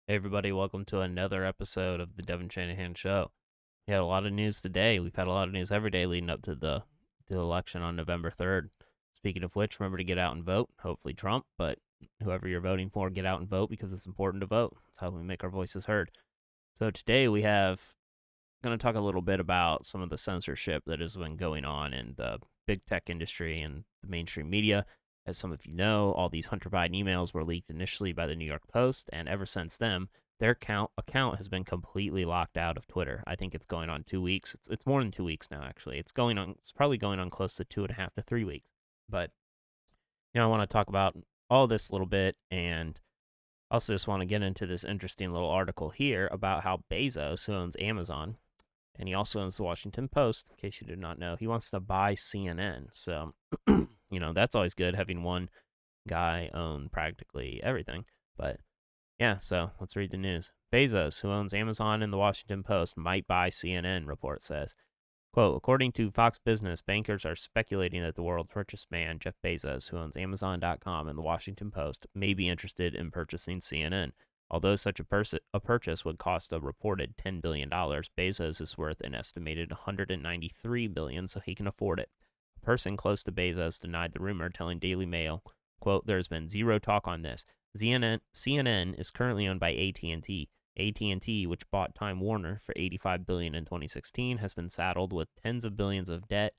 Hey everybody, welcome to another episode of the Devin Shanahan Show. We had a lot of news today. We've had a lot of news every day leading up to the election on November 3rd. Speaking of which, remember to get out and vote. Hopefully Trump, but whoever you're voting for, get out and vote because it's important to vote. That's how we make our voices heard. So today we have going to talk a little bit about some of the censorship that has been going on in the big tech industry and the mainstream media. As some of you know, all these Hunter Biden emails were leaked initially by the New York Post, and ever since then, their account has been completely locked out of Twitter. I think it's going on 2 weeks. It's more than 2 weeks now, actually. It's going on. It's probably going on close to 2.5 to 3 weeks. But I want to talk about all this a little bit, and also just want to get into this interesting little article here about how Bezos, who owns Amazon, and he also owns the Washington Post, in case you did not know, he wants to buy CNN. So, that's always good having one guy own practically everything. But yeah, so let's read the news. Bezos, who owns Amazon and the Washington Post, might buy CNN, report says. Quote, according to Fox Business, bankers are speculating that the world's richest man, Jeff Bezos, who owns Amazon.com and the Washington Post, may be interested in purchasing CNN. Although such a purchase would cost a reported $10 billion, Bezos is worth an estimated $193 billion, so he can afford it. A person close to Bezos denied the rumor, telling Daily Mail, quote, there's been zero talk on this. CNN is currently owned by AT&T. AT&T, which bought Time Warner for $85 billion in 2016, has been saddled with tens of billions of debt,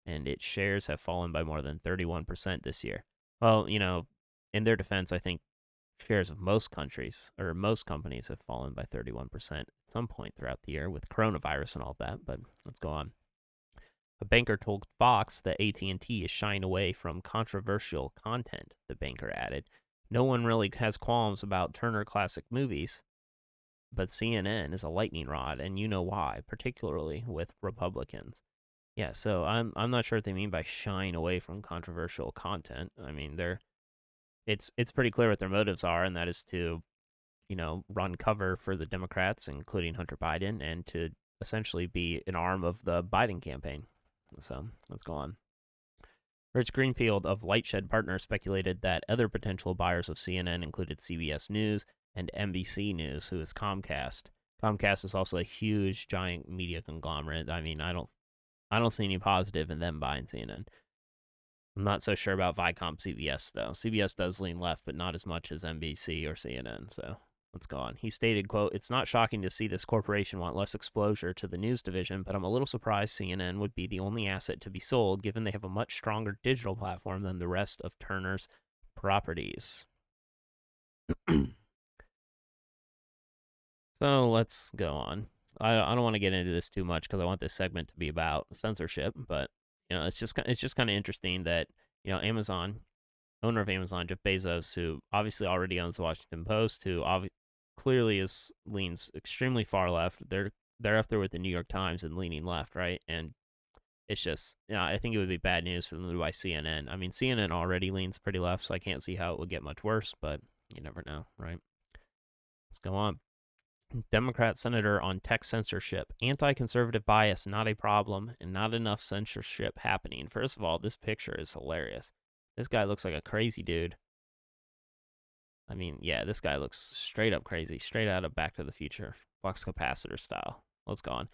and its shares have fallen by more than 31% this year. Well, in their defense, I think shares of most countries or most companies have fallen by 31% at some point throughout the year with coronavirus and all that, but let's go on. A banker told Fox that AT&T is shying away from controversial content, the banker added. No one really has qualms about Turner Classic Movies, but CNN is a lightning rod, and you know why, particularly with Republicans. Yeah, so I'm not sure what they mean by shying away from controversial content. I mean, it's pretty clear what their motives are, and that is to, run cover for the Democrats, including Hunter Biden, and to essentially be an arm of the Biden campaign. So let's go on. Rich Greenfield of Lightshed Partners speculated that other potential buyers of CNN included CBS News and NBC News, who is Comcast. Comcast is also a huge, giant media conglomerate. I mean, I don't see any positive in them buying CNN. I'm not so sure about Viacom CBS though. CBS does lean left, but not as much as NBC or CNN. So let's go on. He stated, quote, it's not shocking to see this corporation want less exposure to the news division, but I'm a little surprised CNN would be the only asset to be sold, given they have a much stronger digital platform than the rest of Turner's properties. So let's go on. I don't want to get into this too much because I want this segment to be about censorship, but it's just kind of interesting that Amazon, owner of Amazon, Jeff Bezos, who obviously already owns the Washington Post, who clearly leans extremely far left. They're up there with the New York Times and leaning left, right? And it's just, I think it would be bad news for them to buy CNN. I mean, CNN already leans pretty left, so I can't see how it would get much worse, but you never know, right? Let's go on. Democrat senator on tech censorship. Anti conservative bias not a problem and not enough censorship happening. First of all, this picture is hilarious. This guy looks like a crazy dude. I mean, yeah, this guy looks straight up crazy, straight out of Back to the Future, flux capacitor style. Let's go on.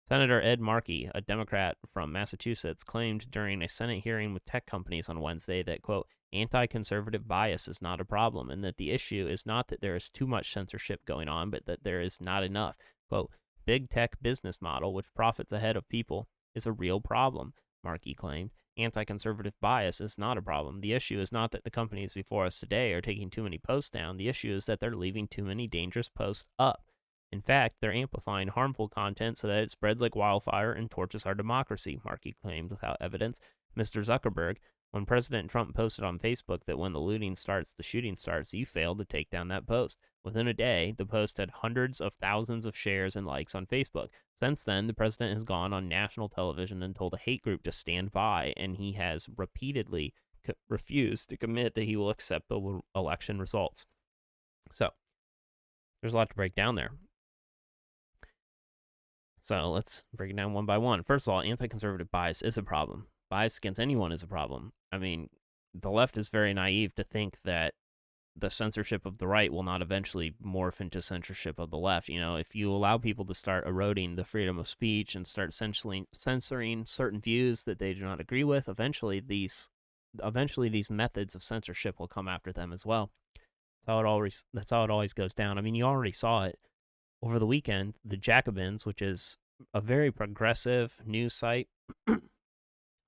Senator Ed Markey, a Democrat from Massachusetts, claimed during a Senate hearing with tech companies on Wednesday that, quote, anti conservative bias is not a problem, and that the issue is not that there is too much censorship going on, but that there is not enough. Quote, big tech business model, which profits ahead of people, is a real problem, Markey claimed. Anti conservative bias is not a problem. The issue is not that the companies before us today are taking too many posts down. The issue is that they're leaving too many dangerous posts up. In fact, they're amplifying harmful content so that it spreads like wildfire and torches our democracy, Markey claimed without evidence. Mr. Zuckerberg, when President Trump posted on Facebook that when the looting starts, the shooting starts, you failed to take down that post. Within a day, the post had hundreds of thousands of shares and likes on Facebook. Since then, the president has gone on national television and told a hate group to stand by, and he has repeatedly refused to commit that he will accept the election results. So, there's a lot to break down there. So let's break it down one by one. First of all, anti conservative bias is a problem. Bias against anyone is a problem. I mean, the left is very naive to think that the censorship of the right will not eventually morph into censorship of the left. If you allow people to start eroding the freedom of speech and start censoring certain views that they do not agree with, eventually these methods of censorship will come after them as well. That's how it always goes down. I mean, you already saw it over the weekend. The Jacobins, which is a very progressive news site,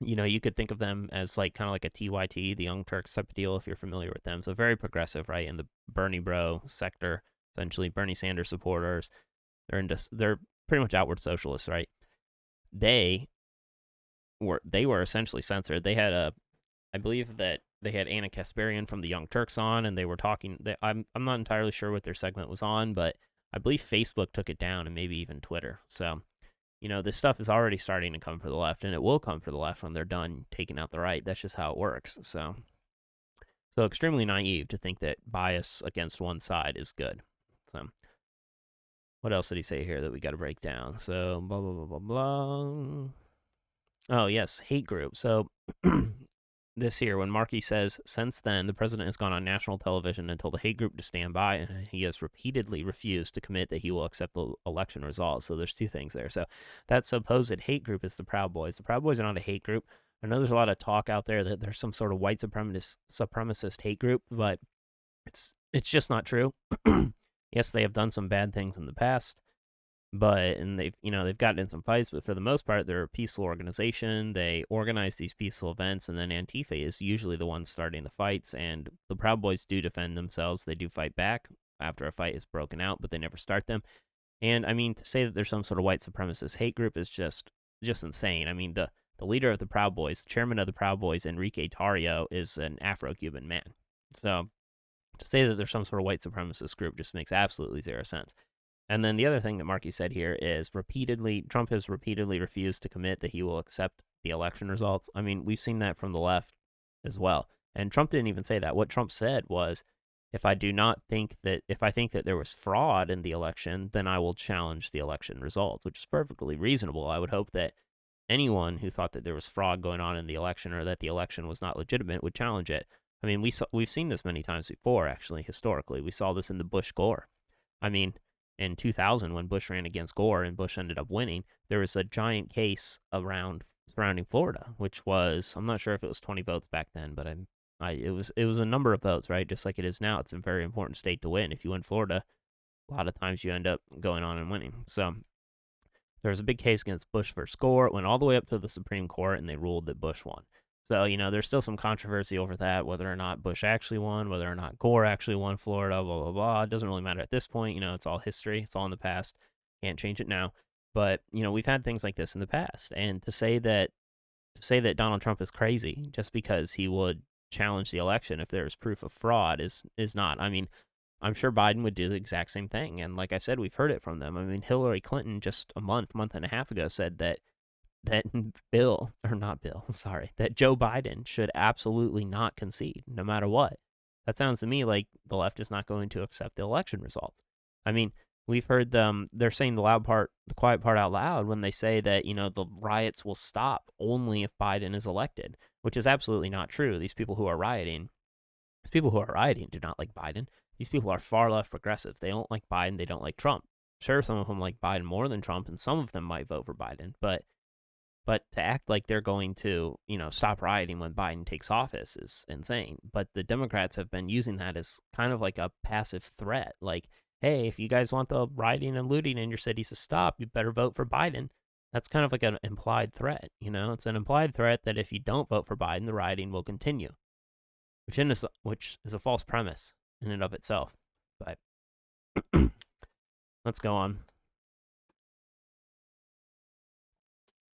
you could think of them as kind of like a TYT, the Young Turks type of deal, if you're familiar with them. So very progressive, right? In the Bernie bro sector, essentially Bernie Sanders supporters. They're pretty much outward socialists, right? They were essentially censored. I believe that they had Anna Kasparian from the Young Turks on, and they were talking. I'm not entirely sure what their segment was on, but I believe Facebook took it down, and maybe even Twitter. So, this stuff is already starting to come for the left, and it will come for the left when they're done taking out the right. That's just how it works. So extremely naive to think that bias against one side is good. So, what else did he say here that we got to break down? So, blah, blah, blah, blah, blah. Oh, yes, hate group. So, this here, when Markey says, since then, the president has gone on national television and told the hate group to stand by, and he has repeatedly refused to commit that he will accept the election results. So there's two things there. So that supposed hate group is the Proud Boys. The Proud Boys are not a hate group. I know there's a lot of talk out there that there's some sort of white supremacist hate group, but it's just not true. Yes, they have done some bad things in the past, and they've gotten in some fights, but for the most part, they're a peaceful organization. They organize these peaceful events, and then Antifa is usually the one starting the fights, and the Proud Boys do defend themselves. They do fight back after a fight is broken out, but they never start them. And I mean, to say that there's some sort of white supremacist hate group is just insane. I mean, the leader of the Proud Boys, the chairman of the Proud Boys, Enrique Tarrio, is an Afro-Cuban man. So to say that there's some sort of white supremacist group just makes absolutely zero sense. And then the other thing that Markey said here is Trump has repeatedly refused to commit that he will accept the election results. I mean, we've seen that from the left as well. And Trump didn't even say that. What Trump said was, if I think that there was fraud in the election, then I will challenge the election results, which is perfectly reasonable. I would hope that anyone who thought that there was fraud going on in the election or that the election was not legitimate would challenge it. I mean, we've seen this many times before, actually, historically. We saw this in the Bush-Gore. I mean, in 2000, when Bush ran against Gore and Bush ended up winning, there was a giant case surrounding Florida, which was, I'm not sure if it was 20 votes back then, but it was a number of votes, right? Just like it is now. It's a very important state to win. If you win Florida, a lot of times you end up going on and winning. So there was a big case against Bush versus Gore. It went all the way up to the Supreme Court, and they ruled that Bush won. So, there's still some controversy over that, whether or not Bush actually won, whether or not Gore actually won Florida, blah, blah, blah. It doesn't really matter at this point. It's all history. It's all in the past. Can't change it now. But, we've had things like this in the past. And to say that Donald Trump is crazy just because he would challenge the election if there's proof of fraud is not. I mean, I'm sure Biden would do the exact same thing. And like I said, we've heard it from them. I mean, Hillary Clinton just a month and a half ago said that Joe Biden should absolutely not concede, no matter what. That sounds to me like the left is not going to accept the election results. I mean, we've heard them, they're saying the quiet part out loud when they say that, the riots will stop only if Biden is elected, which is absolutely not true. These people who are rioting do not like Biden. These people are far left progressives. They don't like Biden. They don't like Trump. Sure, some of them like Biden more than Trump, and some of them might vote for Biden, but to act like they're going to, stop rioting when Biden takes office is insane. But the Democrats have been using that as kind of like a passive threat. Like, hey, if you guys want the rioting and looting in your cities to stop, you better vote for Biden. That's kind of like an implied threat, It's an implied threat that if you don't vote for Biden, the rioting will continue, which is a false premise in and of itself. But let's go on.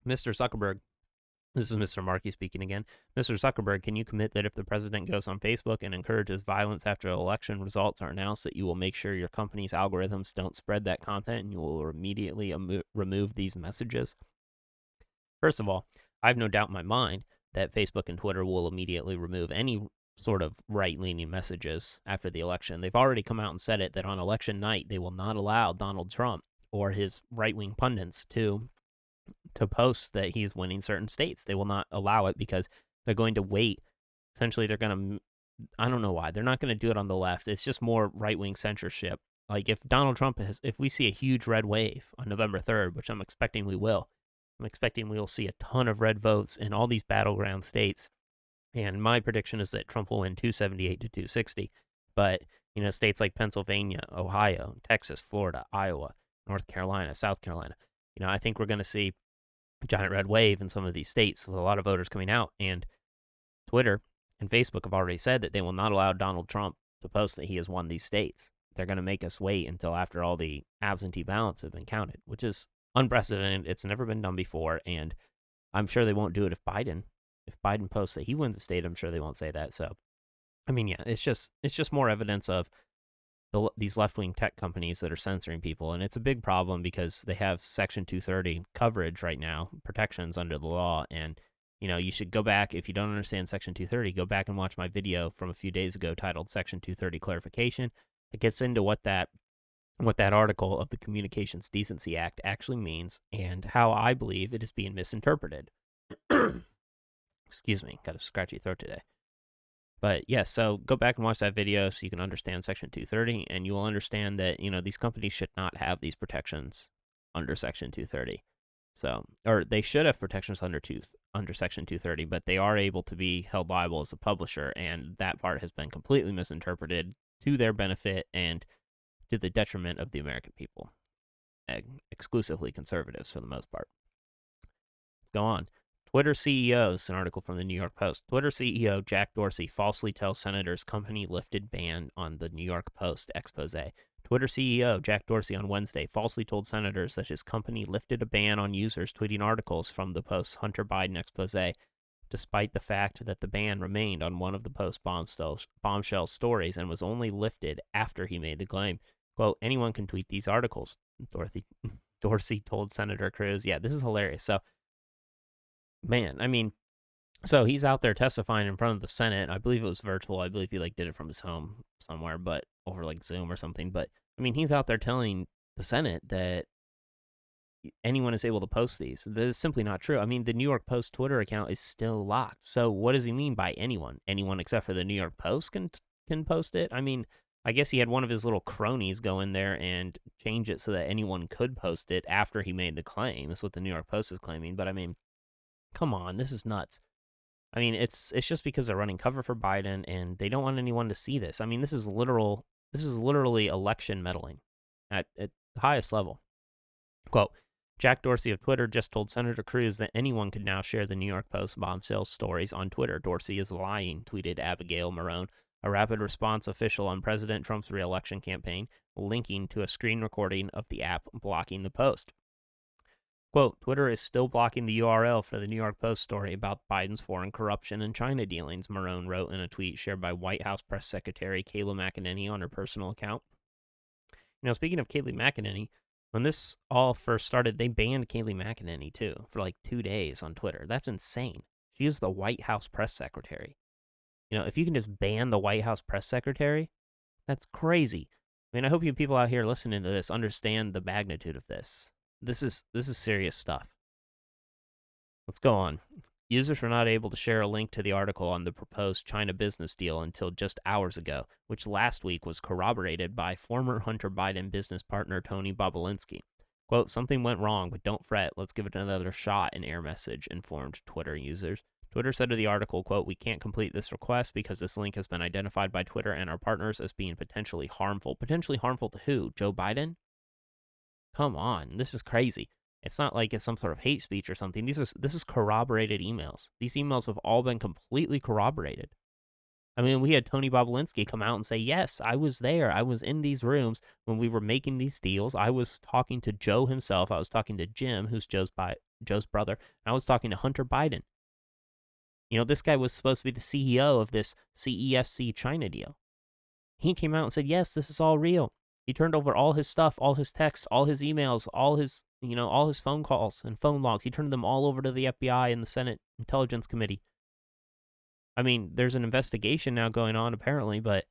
Mr. Zuckerberg, this is Mr. Markey speaking again. Mr. Zuckerberg, can you commit that if the president goes on Facebook and encourages violence after election results are announced, that you will make sure your company's algorithms don't spread that content and you will immediately remove these messages? First of all, I have no doubt in my mind that Facebook and Twitter will immediately remove any sort of right-leaning messages after the election. They've already come out and said it, that on election night, they will not allow Donald Trump or his right-wing pundits to post that he's winning certain states. They will not allow it because they're going to wait. Essentially, they're going I don't know why. They're not going to do it on the left. It's just more right-wing censorship. Like if Donald Trump if we see a huge red wave on November 3rd, which I'm expecting we will, I'm expecting we will see a ton of red votes in all these battleground states. And my prediction is that Trump will win 278 to 260. But, states like Pennsylvania, Ohio, Texas, Florida, Iowa, North Carolina, South Carolina, I think we're going to see a giant red wave in some of these states with a lot of voters coming out. And Twitter and Facebook have already said that they will not allow Donald Trump to post that he has won these states. They're going to make us wait until after all the absentee ballots have been counted, which is unprecedented. It's never been done before, and I'm sure they won't do it if Biden posts that he wins the state. I'm sure they won't say that. So, I mean, yeah, it's just more evidence of these left-wing tech companies that are censoring people, and it's a big problem because they have Section 230 coverage right now, protections under the law, and you should go back, if you don't understand Section 230, go back and watch my video from a few days ago titled Section 230 Clarification. It gets into what that article of the Communications Decency Act actually means and how I believe it is being misinterpreted. Excuse me, got a scratchy throat today. But yes, so go back and watch that video so you can understand Section 230, and you will understand that, these companies should not have these protections under Section 230. So, or they should have protections under Section 230, but they are able to be held liable as a publisher, and that part has been completely misinterpreted to their benefit and to the detriment of the American people, exclusively conservatives for the most part. Let's go on. Twitter CEO, this is an article from the New York Post. Twitter CEO Jack Dorsey falsely tells senators company lifted ban on the New York Post expose. Twitter CEO Jack Dorsey on Wednesday falsely told senators that his company lifted a ban on users tweeting articles from the Post's Hunter Biden expose, despite the fact that the ban remained on one of the Post's bombshell stories and was only lifted after he made the claim. Quote, anyone can tweet these articles, Dorsey told Senator Cruz. Yeah, this is hilarious. So, man, I mean, so he's out there testifying in front of the Senate. I believe it was virtual. I believe he did it from his home somewhere, but over Zoom or something. But I mean, he's out there telling the Senate that anyone is able to post these. That is simply not true. I mean, the New York Post Twitter account is still locked. So what does he mean by anyone? Anyone except for the New York Post can post it? I mean, I guess he had one of his little cronies go in there and change it so that anyone could post it after he made the claim. That's what the New York Post is claiming. But I mean, come on, this is nuts. I mean, it's just because they're running cover for Biden and they don't want anyone to see this. I mean, this is literally election meddling at the highest level. Quote, Jack Dorsey of Twitter just told Senator Cruz that anyone could now share the New York Post bombshell stories on Twitter. Dorsey is lying, tweeted Abigail Marone, a rapid response official on President Trump's re-election campaign, linking to a screen recording of the app blocking the post. Quote, Twitter is still blocking the URL for the New York Post story about Biden's foreign corruption and China dealings, Marone wrote in a tweet shared by White House Press Secretary Kayleigh McEnany on her personal account. Now, speaking of Kayleigh McEnany, when this all first started, they banned Kayleigh McEnany, too, for like 2 days on Twitter. That's insane. She is the White House Press Secretary. If you can just ban the White House Press Secretary, that's crazy. I mean, I hope you people out here listening to this understand the magnitude of this. This is serious stuff. Let's go on. Users were not able to share a link to the article on the proposed China business deal until just hours ago, which last week was corroborated by former Hunter Biden business partner Tony Bobulinski. Quote, something went wrong, but don't fret. Let's give it another shot, an air message informed Twitter users. Twitter said of the article, quote, we can't complete this request because this link has been identified by Twitter and our partners as being potentially harmful. Potentially harmful to who? Joe Biden? Come on, this is crazy. It's not like it's some sort of hate speech or something. This is corroborated emails. These emails have all been completely corroborated. I mean, we had Tony Bobulinski come out and say, yes, I was there. I was in these rooms when we were making these deals. I was talking to Joe himself. I was talking to Jim, who's Joe's brother. And I was talking to Hunter Biden. This guy was supposed to be the CEO of this CEFC China deal. He came out and said, yes, this is all real. He turned over all his stuff, all his texts, all his emails, all his phone calls and phone logs. He turned them all over to the FBI and the Senate Intelligence Committee. I mean, there's an investigation now going on apparently, but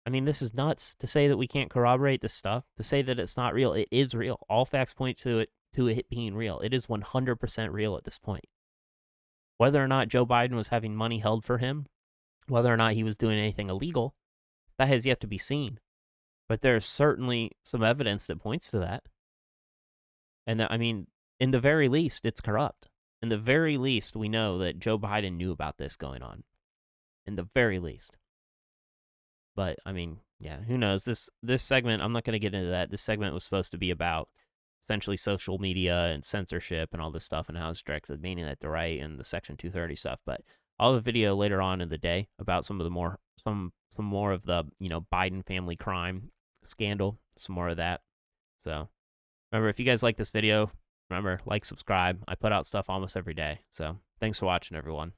I mean, this is nuts to say that we can't corroborate this stuff, to say that it's not real. It is real. All facts point to it being real. It is 100% real at this point. Whether or not Joe Biden was having money held for him Whether or not he was doing anything illegal, that has yet to be seen. But there's certainly some evidence that points to that. And that, I mean, in the very least, it's corrupt. In the very least, we know that Joe Biden knew about this going on. In the very least. But I mean, yeah, who knows? This segment, I'm not going to get into that. This segment was supposed to be about essentially social media and censorship and all this stuff and how it's directed meaning at the right and the Section 230 stuff. But I'll have a video later on in the day about some of the more some more of the Biden family crime scandal, some more of that. So remember, if you guys like this video, remember, like, subscribe. I put out stuff almost every day. So thanks for watching, everyone.